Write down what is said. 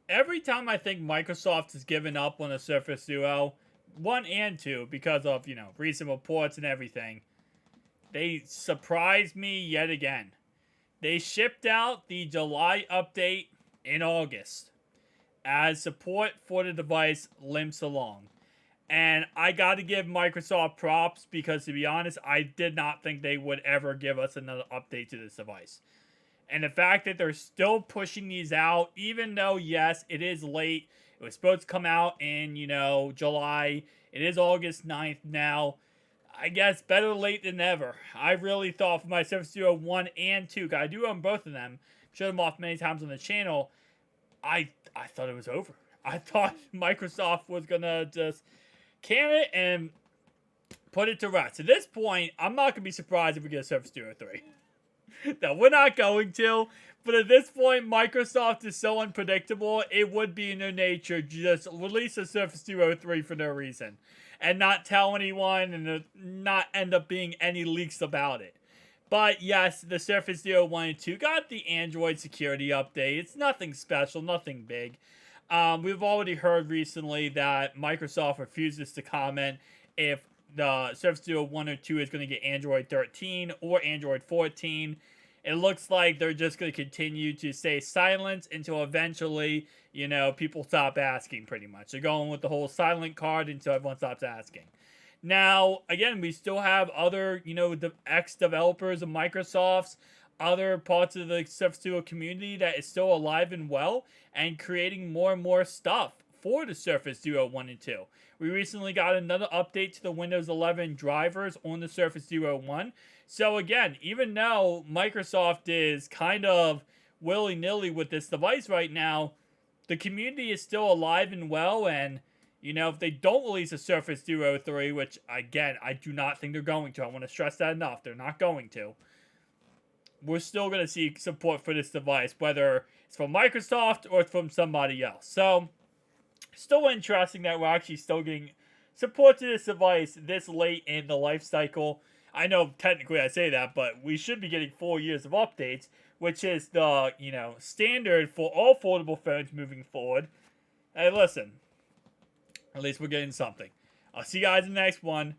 every time I think Microsoft has given up on the Surface Duo, 1 and 2, because of, recent reports and everything, they surprised me yet again. They shipped out the July update in August as support for the device limps along. And I got to give Microsoft props because, to be honest, I did not think they would ever give us another update to this device. And the fact that they're still pushing these out, even though, yes, it is late. It was supposed to come out in, July. It is August 9th now. I guess better late than never. I really thought for my Surface Duo 1 and 2, because I do own both of them, showed them off many times on the channel, I thought it was over. I thought Microsoft was going to just can it and put it to rest. At this point, I'm not going to be surprised if we get a Surface Duo 3. No, we're not going to. But at this point, Microsoft is so unpredictable, it would be in their nature just release a Surface Duo 3 for no reason. And not tell anyone and not end up being any leaks about it. But yes, the Surface Duo 1 and 2 got the Android security update. It's nothing special, nothing big. We've already heard recently that Microsoft refuses to comment if the Surface Duo 1 or 2 is going to get Android 13 or Android 14. It looks like they're just going to continue to stay silent until eventually, people stop asking pretty much. They're going with the whole silent card until everyone stops asking. Now, again, we still have other, the ex-developers of Microsoft's, other parts of the Surface Duo community that is still alive and well and creating more and more stuff for the Surface Duo 1 and 2. We recently got another update to the Windows 11 drivers on the Surface Duo 1. So again, even though Microsoft is kind of willy-nilly with this device right now, the community is still alive and well, and if they don't release a Surface Duo 3, which, again, I do not think they're going to. I want to stress that enough. They're not going to. We're still going to see support for this device, whether it's from Microsoft or it's from somebody else. So, still interesting that we're actually still getting support to this device this late in the life cycle. I know technically I say that, but we should be getting 4 years of updates, which is the, standard for all foldable phones moving forward. Hey, listen. At least we're getting something. I'll see you guys in the next one.